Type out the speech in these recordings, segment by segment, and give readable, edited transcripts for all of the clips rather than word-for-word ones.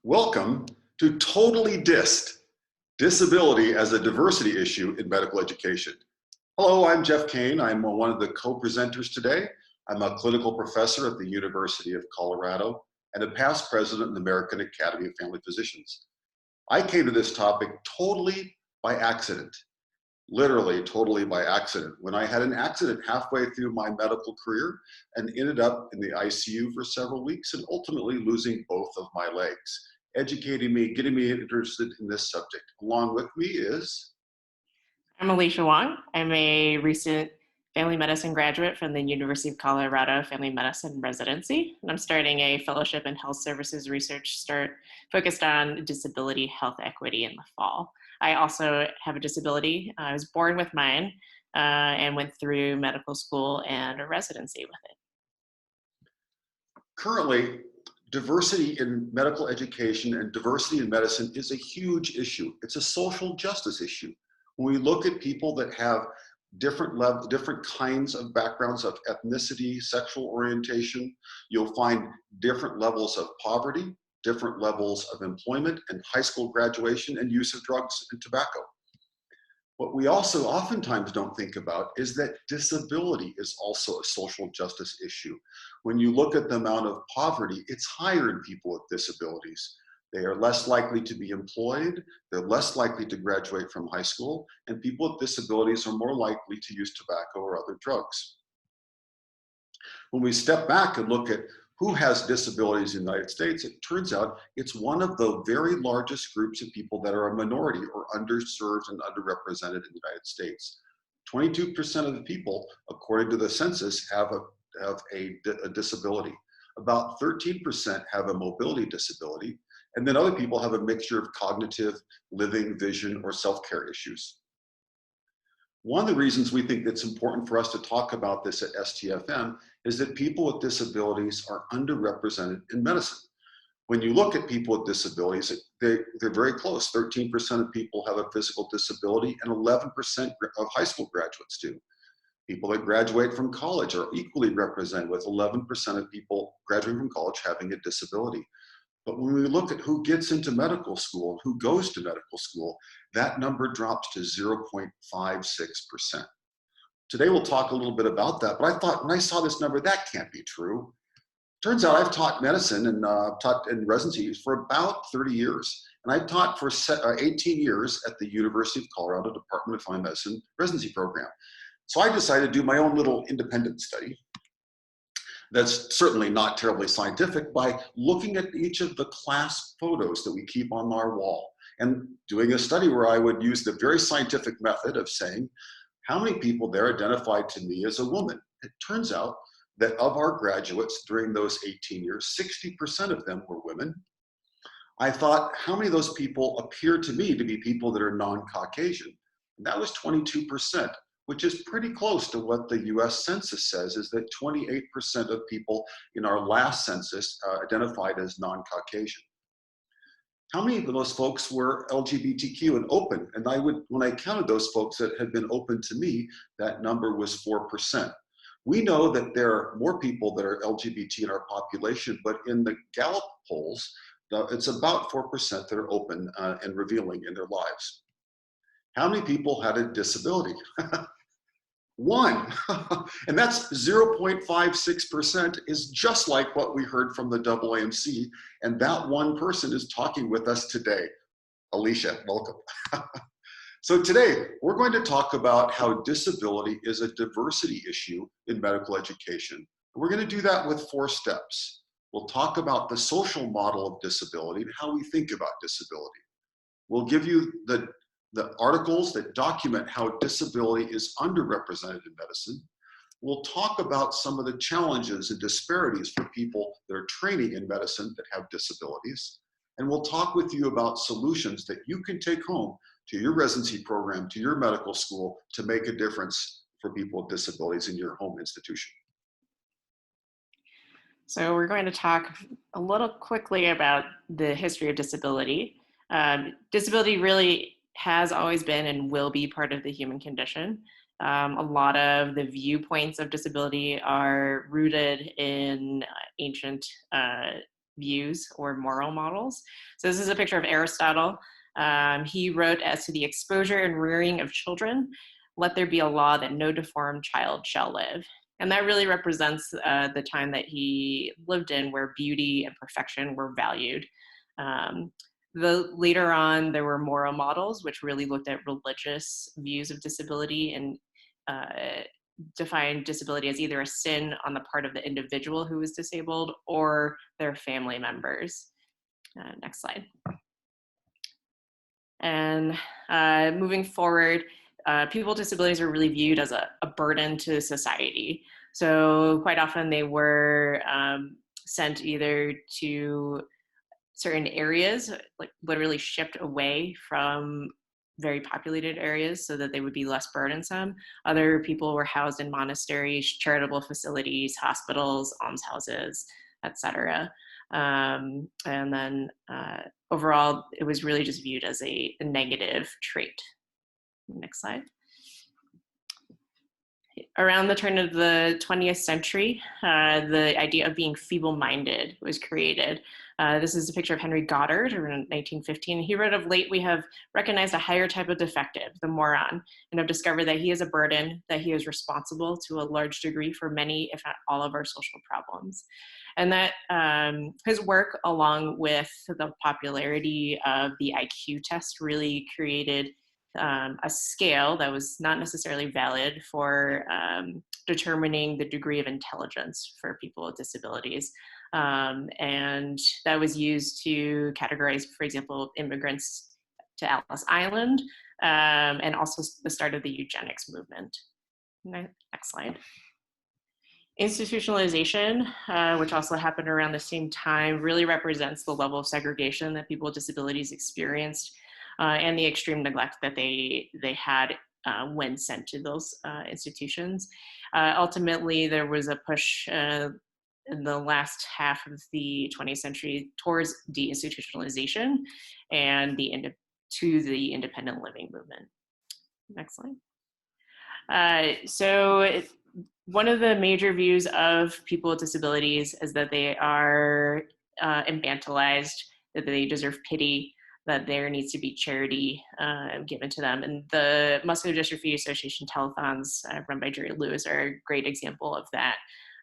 Welcome to Totally Dissed, Disability as a Diversity Issue in Medical Education. Hello, I'm Jeff Cain. I'm one of the co-presenters today. I'm a clinical professor at the University of Colorado and a past president of the American Academy of Family Physicians. I came to this topic totally by accident, literally totally by accident, when I had an accident halfway through my medical career and ended up in the ICU for several weeks and ultimately losing both of my legs. Educating me, getting me interested in this subject. Along with me is... I'm Alicia Wong. I'm a recent family medicine graduate from the University of Colorado Family Medicine Residency, and I'm starting a fellowship in health services research focused on disability health equity in the fall. I also have a disability. I was born with mine and went through medical school and a residency with it. Currently, diversity in medical education and diversity in medicine is a huge issue. It's a social justice issue. When we look at people that have different kinds of backgrounds of ethnicity, sexual orientation, you'll find different levels of poverty, different levels of employment and high school graduation and use of drugs and tobacco. What we also oftentimes don't think about is that disability is also a social justice issue. When you look at the amount of poverty, it's higher in people with disabilities. They are less likely to be employed, they're less likely to graduate from high school, and people with disabilities are more likely to use tobacco or other drugs. When we step back and look at who has disabilities in the United States, it turns out it's one of the very largest groups of people that are a minority or underserved and underrepresented in the United States. 22% of the people, according to the census, have a disability. About 13% have a mobility disability, and then other people have a mixture of cognitive, living, vision, or self-care issues. One of the reasons we think it's important for us to talk about this at STFM is that people with disabilities are underrepresented in medicine. When you look at people with disabilities, they're very close. 13% of people have a physical disability and 11% of high school graduates do. People that graduate from college are equally represented, with 11% of people graduating from college having a disability. But when we look at who gets into medical school, who goes to medical school, that number drops to 0.56%. Today we'll talk a little bit about that, but I thought when I saw this number, that can't be true. Turns out I've taught medicine and taught in residencies for about 30 years. And I've taught for 18 years at the University of Colorado Department of Family Medicine residency program. So I decided to do my own little independent study that's certainly not terribly scientific by looking at each of the class photos that we keep on our wall and doing a study where I would use the very scientific method of saying, how many people there identified to me as a woman? It turns out that of our graduates during those 18 years, 60% of them were women. I thought, how many of those people appear to me to be people that are non-Caucasian? And that was 22%. Which is pretty close to what the US Census says, is that 28% of people in our last census identified as non-Caucasian. How many of those folks were LGBTQ and open? And when I counted those folks that had been open to me, that number was 4%. We know that there are more people that are LGBT in our population, but in the Gallup polls, it's about 4% that are open and revealing in their lives. How many people had a disability? One, and that's 0.56% is just like what we heard from the AAMC, and that one person is talking with us today. Alicia, welcome. So today, we're going to talk about how disability is a diversity issue in medical education. We're going to do that with 4 steps. We'll talk about the social model of disability and how we think about disability. We'll give you the articles that document how disability is underrepresented in medicine. We'll talk about some of the challenges and disparities for people that are training in medicine that have disabilities. And we'll talk with you about solutions that you can take home to your residency program, to your medical school, to make a difference for people with disabilities in your home institution. So we're going to talk a little quickly about the history of disability. Disability really has always been and will be part of the human condition. A lot of the viewpoints of disability are rooted in ancient views or moral models. So this is a picture of Aristotle. He wrote, "As to the exposure and rearing of children, let there be a law that no deformed child shall live." And that really represents the time that he lived in, where beauty and perfection were valued. Later on, there were moral models, which really looked at religious views of disability and defined disability as either a sin on the part of the individual who was disabled or their family members. Next slide. And moving forward, people with disabilities are really viewed as a burden to society. So quite often they were sent either to certain areas, like literally shipped away from very populated areas so that they would be less burdensome. Other people were housed in monasteries, charitable facilities, hospitals, almshouses, etc. And then overall, it was really just viewed as a negative trait. Next slide. Around the turn of the 20th century, the idea of being feeble-minded was created. This is a picture of Henry Goddard around 1915. He wrote, "Of late we have recognized a higher type of defective, the moron, and have discovered that he is a burden, that he is responsible to a large degree for many, if not all, of our social problems." And that his work, along with the popularity of the IQ test, really created a scale that was not necessarily valid for determining the degree of intelligence for people with disabilities. And that was used to categorize, for example, immigrants to Ellis Island, and also the start of the eugenics movement. Next slide. Institutionalization, which also happened around the same time, really represents the level of segregation that people with disabilities experienced, and the extreme neglect that they had when sent to those institutions. Ultimately, there was a push in the last half of the 20th century towards deinstitutionalization and to the independent living movement. Next slide. One of the major views of people with disabilities is that they are infantilized, that they deserve pity, that there needs to be charity given to them. And the Muscular Dystrophy Association telethons run by Jerry Lewis are a great example of that,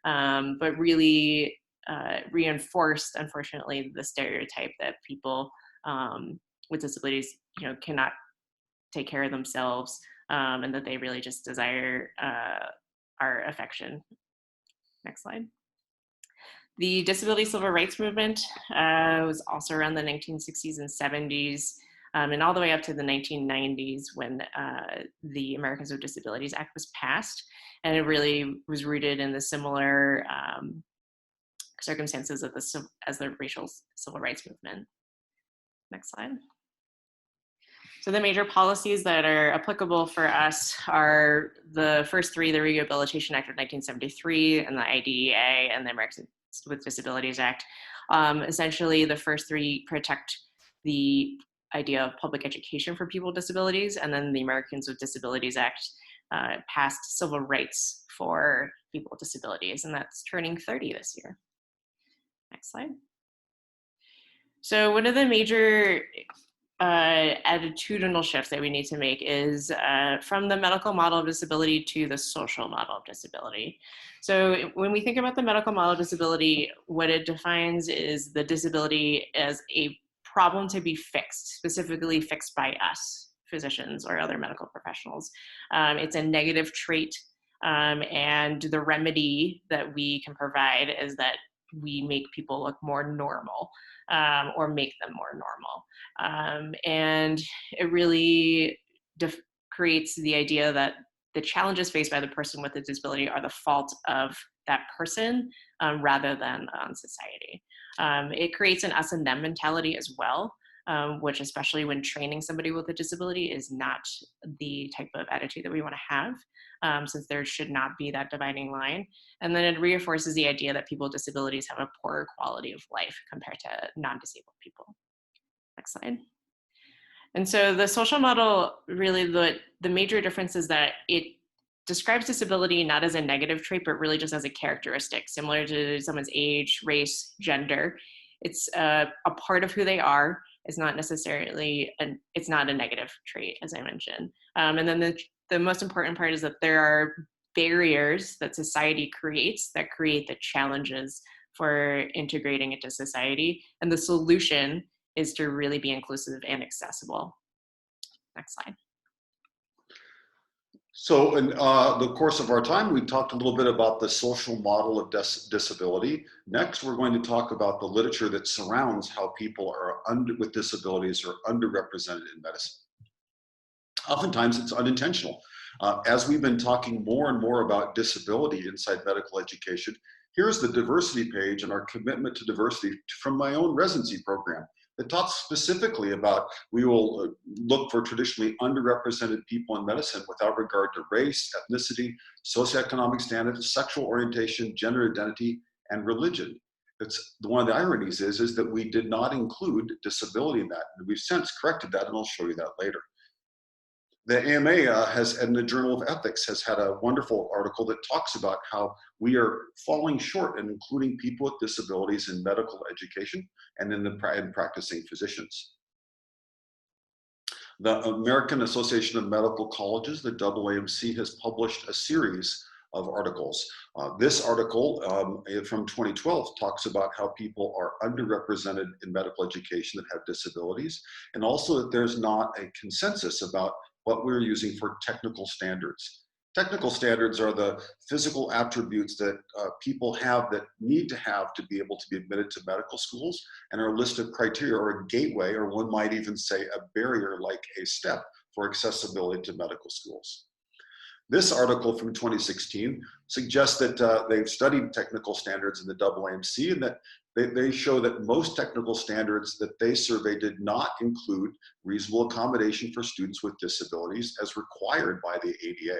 but really reinforced, unfortunately, the stereotype that people with disabilities, cannot take care of themselves, and that they really just desire our affection. Next slide. The disability civil rights movement was also around the 1960s and 70s, and all the way up to the 1990s when the Americans with Disabilities Act was passed. And it really was rooted in the similar circumstances as the racial civil rights movement. Next slide. So the major policies that are applicable for us are the first three: the Rehabilitation Act of 1973, and the IDEA, and the Americans with Disabilities Act. Essentially, the first three protect the idea of public education for people with disabilities, and then the Americans with Disabilities Act passed civil rights for people with disabilities, and that's turning 30 this year. Next slide. So one of the major attitudinal shifts that we need to make is from the medical model of disability to the social model of disability. So when we think about the medical model of disability, what it defines is the disability as a problem to be fixed, specifically fixed by us, physicians or other medical professionals. It's a negative trait, and the remedy that we can provide is that we make people look more normal, or make them more normal. And it really creates the idea that the challenges faced by the person with a disability are the fault of that person, rather than on society. It creates an us and them mentality as well, which, especially when training somebody with a disability, is not the type of attitude that we want to have, since there should not be that dividing line. And then it reinforces the idea that people with disabilities have a poorer quality of life compared to non-disabled people. Next slide. And so the social model, really the major difference is that it describes disability not as a negative trait, but really just as a characteristic, similar to someone's age, race, gender. It's a part of who they are. It's not necessarily, it's not a negative trait, as I mentioned. And then the most important part is that there are barriers that society creates that create the challenges for integrating into society. And the solution is to really be inclusive and accessible. Next slide. So in the course of our time, we talked a little bit about the social model of disability. Next, we're going to talk about the literature that surrounds how people are with disabilities are underrepresented in medicine. Oftentimes, it's unintentional. As we've been talking more and more about disability inside medical education, here's the diversity page and our commitment to diversity from my own residency program. It talks specifically about we will look for traditionally underrepresented people in medicine without regard to race, ethnicity, socioeconomic status, sexual orientation, gender identity, and religion. It's one of the ironies is that we did not include disability in that. And we've since corrected that, and I'll show you that later. The AMA has, in the Journal of Ethics, has had a wonderful article that talks about how we are falling short in including people with disabilities in medical education and in practicing physicians. The American Association of Medical Colleges, the AAMC, has published a series of articles. This article from 2012 talks about how people are underrepresented in medical education that have disabilities, and also that there's not a consensus about what we're using for technical standards. Technical standards are the physical attributes that people have that need to have to be able to be admitted to medical schools, and are a list of criteria or a gateway, or one might even say a barrier like a step for accessibility to medical schools. This article from 2016 suggests that they've studied technical standards in the AAMC, and that they show that most technical standards that they surveyed did not include reasonable accommodation for students with disabilities as required by the ADA.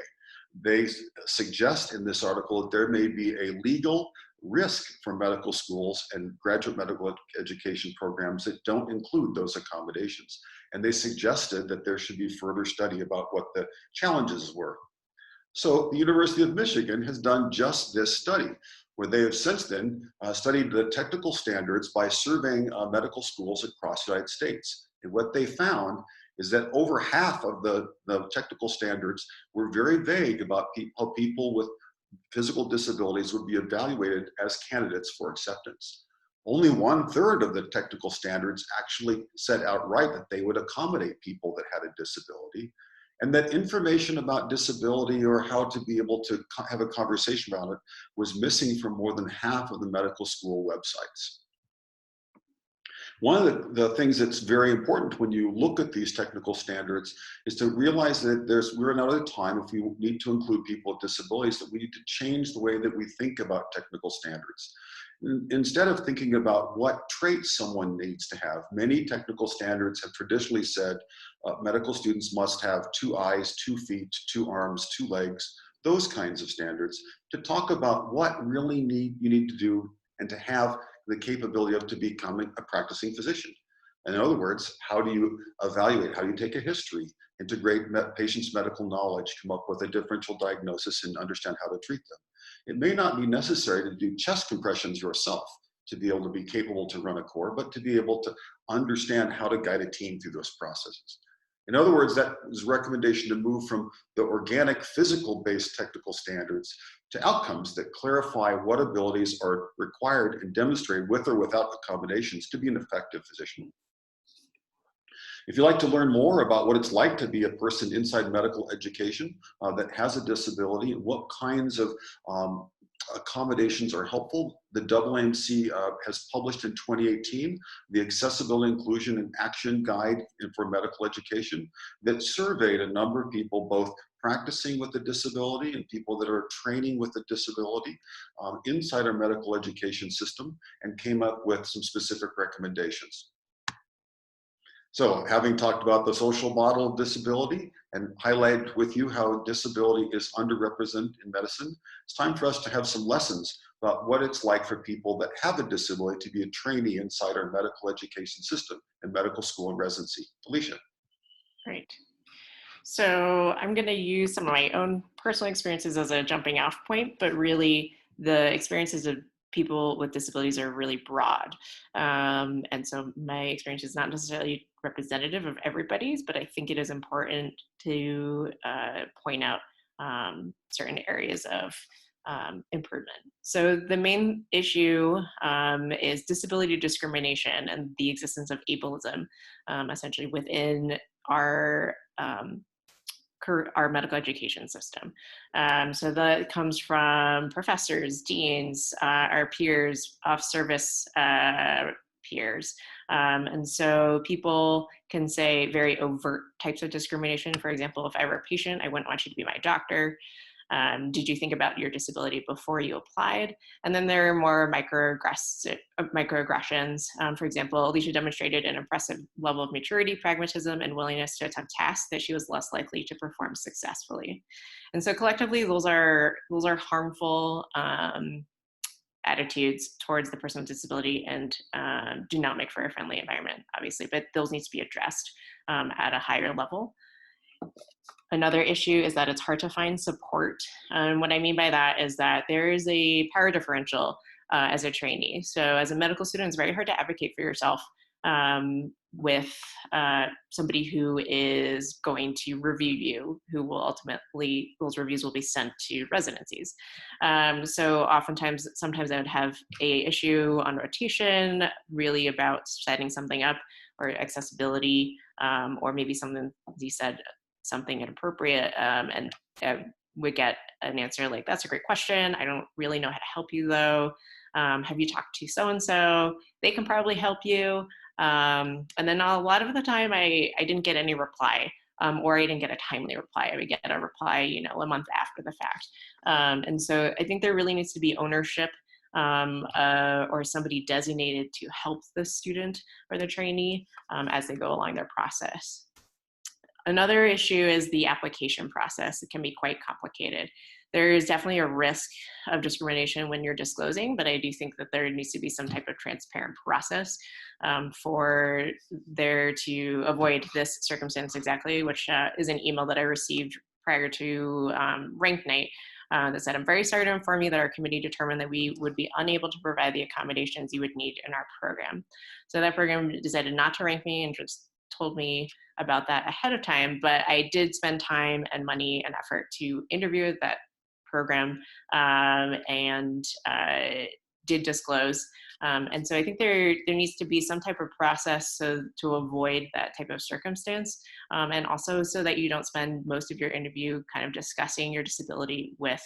They suggest in this article that there may be a legal risk for medical schools and graduate medical education programs that don't include those accommodations. And they suggested that there should be further study about what the challenges were. So the University of Michigan has done just this study, where they have since then studied the technical standards by surveying medical schools across the United States. And what they found is that over half of the technical standards were very vague about how people with physical disabilities would be evaluated as candidates for acceptance. Only 1/3 of the technical standards actually said outright that they would accommodate people that had a disability, and that information about disability or how to be able to have a conversation about it was missing from more than half of the medical school websites. One of the things that's very important when you look at these technical standards is to realize that we're now at a time, if we need to include people with disabilities, that we need to change the way that we think about technical standards. Instead of thinking about what traits someone needs to have, many technical standards have traditionally said medical students must have 2 eyes, 2 feet, 2 arms, 2 legs, those kinds of standards, to talk about what really you need to do and to have the capability of to becoming a practicing physician. In other words, how do you evaluate, how do you take a history, integrate patients' medical knowledge, come up with a differential diagnosis, and understand how to treat them. It may not be necessary to do chest compressions yourself to be able to be capable to run a core, but to be able to understand how to guide a team through those processes. In other words, that is a recommendation to move from the organic, physical-based technical standards to outcomes that clarify what abilities are required and demonstrated with or without accommodations to be an effective physician. If you'd like to learn more about what it's like to be a person inside medical education that has a disability and what kinds of accommodations are helpful, the AAMC has published in 2018 the Accessibility, Inclusion, and Action Guide for Medical Education that surveyed a number of people, both practicing with a disability and people that are training with a disability inside our medical education system, and came up with some specific recommendations. So, having talked about the social model of disability and highlighted with you how disability is underrepresented in medicine, it's time for us to have some lessons about what it's like for people that have a disability to be a trainee inside our medical education system in medical school and residency. Alicia. Great. So I'm going to use some of my own personal experiences as a jumping off point, but really the experiences of people with disabilities are really broad. And so my experience is not necessarily representative of everybody's, but I think it is important to point out certain areas of improvement. So the main issue is disability discrimination and the existence of ableism, essentially within our our medical education system. So that comes from professors, deans, our peers, off-service peers. And so people can say very overt types of discrimination. For example, if I were a patient, I wouldn't want you to be my doctor. Did you think about your disability before you applied? And then there are more microaggressions. For example, Alicia demonstrated an impressive level of maturity, pragmatism, and willingness to attempt tasks that she was less likely to perform successfully. And so collectively, those are harmful attitudes towards the person with disability and do not make for a friendly environment, obviously, but those need to be addressed at a higher level. Another issue is that it's hard to find support. What I mean by that is that there is a power differential as a trainee. So as a medical student, it's very hard to advocate for yourself with somebody who is going to review you, who will ultimately, those reviews will be sent to residencies. So sometimes I would have a issue on rotation, really about setting something up or accessibility, or maybe something you said, something inappropriate, and would get an answer like, that's a great question. I don't really know how to help you though. Have you talked to so-and-so? They can probably help you. And then a lot of the time I didn't get any reply, or I didn't get a timely reply. I would get a reply, a month after the fact. And so I think there really needs to be ownership or somebody designated to help the student or the trainee as they go along their process. Another issue is the application process. It can be quite complicated. There is definitely a risk of discrimination when you're disclosing, but I do think that there needs to be some type of transparent process for there to avoid this circumstance exactly, which is an email that I received prior to rank night that said, I'm very sorry to inform you that our committee determined that we would be unable to provide the accommodations you would need in our program. So that program decided not to rank me and just told me about that ahead of time, but I did spend time and money and effort to interview at that program and did disclose. And so I think there needs to be some type of process to avoid that type of circumstance, and also so that you don't spend most of your interview kind of discussing your disability with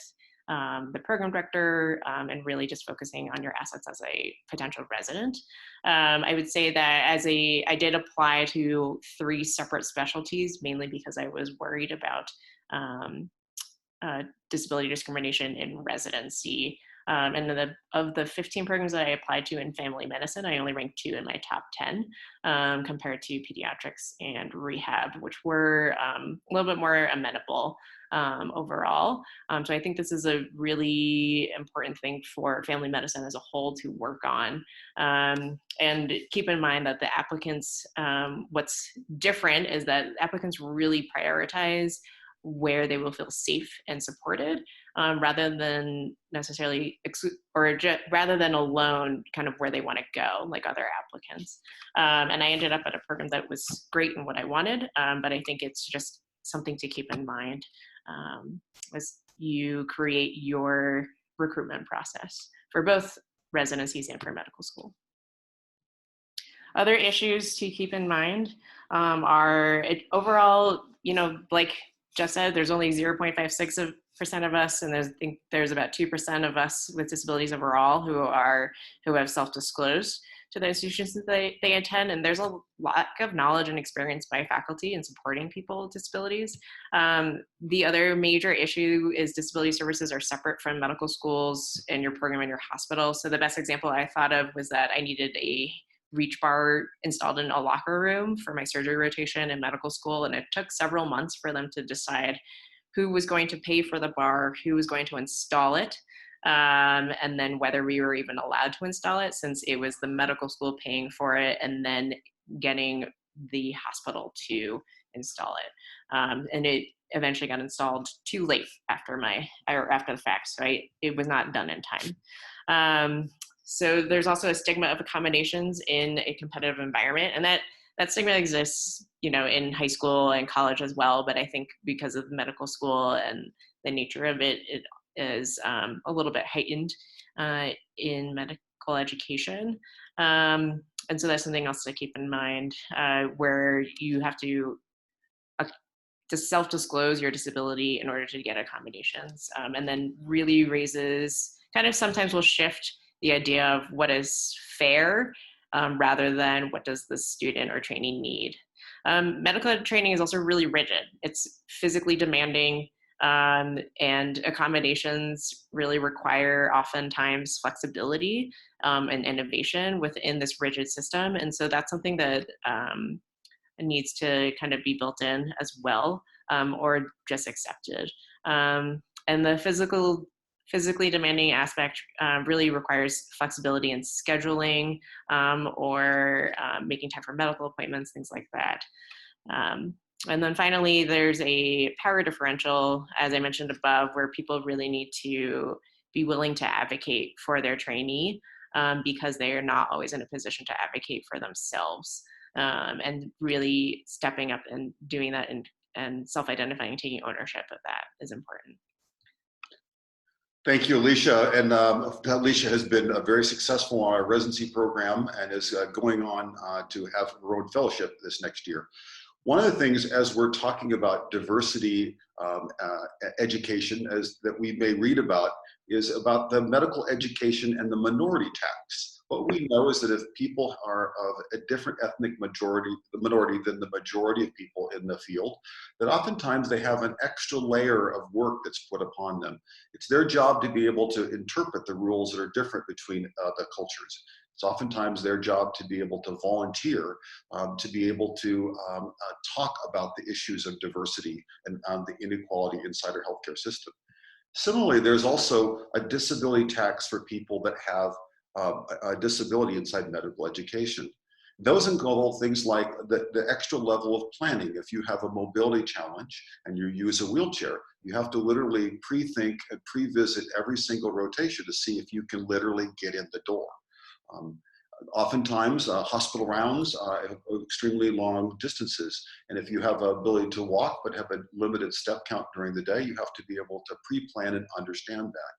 the program director, and really just focusing on your assets as a potential resident. I would say that I did apply to 3 separate specialties, mainly because I was worried about disability discrimination in residency. And of the 15 programs that I applied to in family medicine, I only ranked 2 in my top 10 compared to pediatrics and rehab, which were a little bit more amenable overall. So I think this is a really important thing for family medicine as a whole to work on. And keep in mind that the applicants, what's different is that applicants really prioritize where they will feel safe and supported, rather than necessarily, rather than alone kind of where they want to go, like other applicants. And I ended up at a program that was great in what I wanted, but I think it's just something to keep in mind as you create your recruitment process for both residencies and for medical school. Other issues to keep in mind are overall, like Jeff said, there's only 0.56% of us, and I think there's about 2% of us with disabilities overall who have self-disclosed to the institutions that they attend, and there's a lack of knowledge and experience by faculty in supporting people with disabilities. The other major issue is disability services are separate from medical schools and your program in your hospital. So the best example I thought of was that I needed a reach bar installed in a locker room for my surgery rotation in medical school, and it took several months for them to decide who was going to pay for the bar, who was going to install it, and then whether we were even allowed to install it, since it was the medical school paying for it and then getting the hospital to install it. And it eventually got installed too late after the fact, so it was not done in time. So there's also a stigma of accommodations in a competitive environment, and that stigma exists, in high school and college as well. But I think because of medical school and the nature of it, it is a little bit heightened in medical education. And so that's something else to keep in mind, where you have to self-disclose your disability in order to get accommodations, and then really raises, kind of sometimes will shift the idea of what is fair, rather than what does the student or trainee need. Medical ed training is also really rigid. It's physically demanding, and accommodations really require oftentimes flexibility and innovation within this rigid system. And so that's something that needs to kind of be built in as well, or just accepted. And the physically demanding aspect really requires flexibility in scheduling, or making time for medical appointments, things like that. And then finally, there's a power differential, as I mentioned above, where people really need to be willing to advocate for their trainee, because they are not always in a position to advocate for themselves. And really stepping up and doing that, and self-identifying, taking ownership of that is important. Thank you, Alicia. And Alicia has been very successful on our residency program and is going on to have her own fellowship this next year. One of the things, as we're talking about diversity education, that we may read about, is about the medical education and the minority tax. What we know is that if people are of a different ethnic minority than the majority of people in the field, that oftentimes they have an extra layer of work that's put upon them. It's their job to be able to interpret the rules that are different between the cultures. It's oftentimes their job to be able to volunteer, to be able to talk about the issues of diversity and the inequality inside our healthcare system. Similarly, there's also a disability tax for people that have a disability inside medical education. Those involve things like the extra level of planning. If you have a mobility challenge and you use a wheelchair, you have to literally pre-think and pre-visit every single rotation to see if you can literally get in the door. Oftentimes, hospital rounds have extremely long distances. And if you have the ability to walk but have a limited step count during the day, you have to be able to pre-plan and understand that.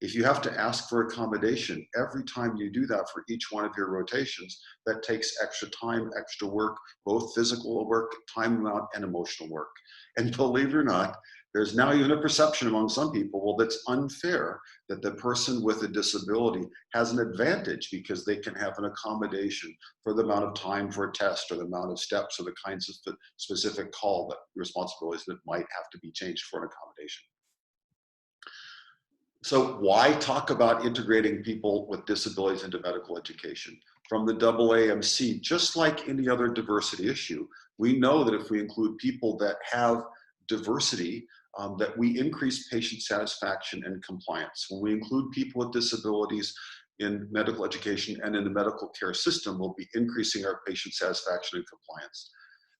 If you have to ask for accommodation every time you do that for each one of your rotations, that takes extra time, extra work, both physical work, time amount, and emotional work. And believe it or not, there's now even a perception among some people, well, that's unfair that the person with a disability has an advantage because they can have an accommodation for the amount of time for a test or the amount of steps or the kinds of specific call that responsibilities that might have to be changed for an accommodation. So why talk about integrating people with disabilities into medical education? From the AAMC, just like any other diversity issue, we know that if we include people that have diversity, that we increase patient satisfaction and compliance. When we include people with disabilities in medical education and in the medical care system, we'll be increasing our patient satisfaction and compliance.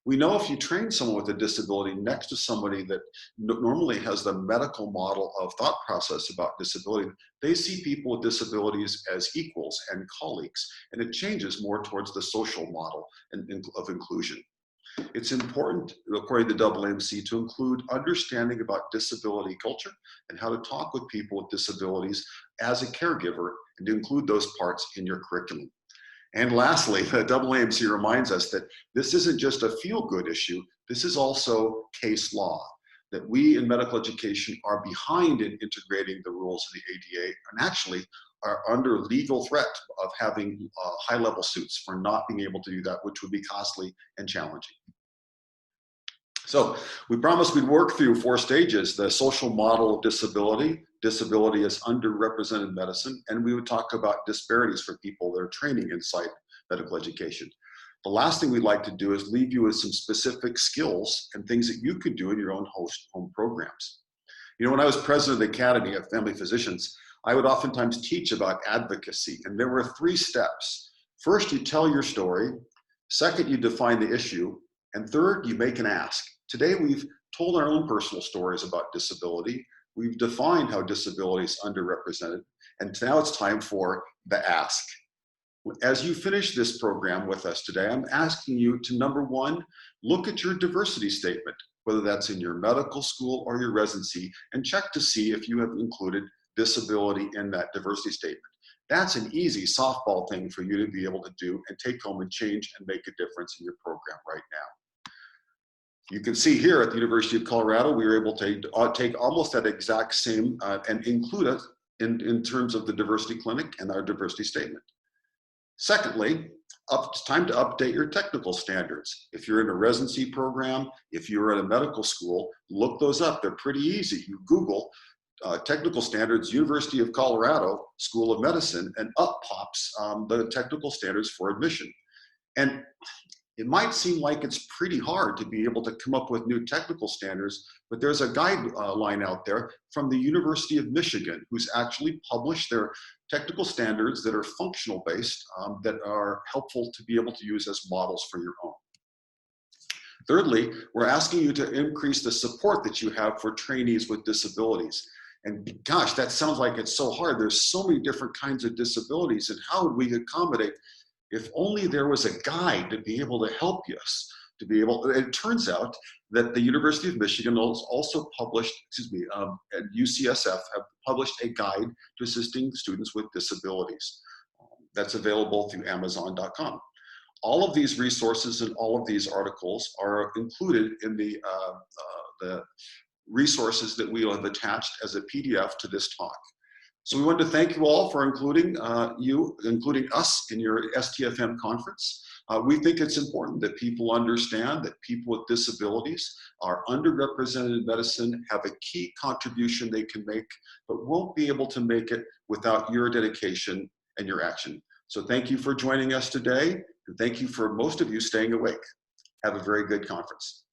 We know if you train someone with a disability next to somebody that normally has the medical model of thought process about disability, they see people with disabilities as equals and colleagues, and it changes more towards the social model of inclusion. It's important, according to the AAMC, to include understanding about disability culture and how to talk with people with disabilities as a caregiver, and to include those parts in your curriculum. And lastly, the AAMC reminds us that this isn't just a feel-good issue, this is also case law, that we in medical education are behind in integrating the rules of the ADA and actually are under legal threat of having high-level suits for not being able to do that, which would be costly and challenging. So we promised we'd work through 4 stages: the social model of disability, disability as underrepresented medicine, and we would talk about disparities for people that are training inside medical education. The last thing we'd like to do is leave you with some specific skills and things that you could do in your own home programs. You know, when I was president of the Academy of Family Physicians, I would oftentimes teach about advocacy, and there were 3 steps. First, you tell your story. Second, you define the issue. And third, you make an ask. Today, we've told our own personal stories about disability. We've defined how disability is underrepresented. And now it's time for the ask. As you finish this program with us today, I'm asking you to, number one, look at your diversity statement, whether that's in your medical school or your residency, and check to see if you have included disability in that diversity statement. That's an easy softball thing for you to be able to do and take home and change and make a difference in your program right now. You can see here at the University of Colorado, we were able to take almost that exact same and include it in terms of the diversity clinic and our diversity statement. Secondly, it's time to update your technical standards. If you're in a residency program, if you're at a medical school, look those up. They're pretty easy. You Google technical standards, University of Colorado School of Medicine, and up pops the technical standards for admission. And it might seem like it's pretty hard to be able to come up with new technical standards, but there's a guideline out there from the University of Michigan who's actually published their technical standards that are functional based, that are helpful to be able to use as models for your own. Thirdly, we're asking you to increase the support that you have for trainees with disabilities. And gosh, that sounds like it's so hard. There's so many different kinds of disabilities, and how would we accommodate? If only there was a guide to be able to help us, to be able, it turns out that the University of Michigan also published, and UCSF have published a guide to assisting students with disabilities. That's available through Amazon.com. All of these resources and all of these articles are included in the resources that we have attached as a PDF to this talk. So we want to thank you all for including us in your STFM conference. We think it's important that people understand that people with disabilities are underrepresented in medicine, have a key contribution they can make, but won't be able to make it without your dedication and your action. So thank you for joining us today, and thank you for most of you staying awake. Have a very good conference.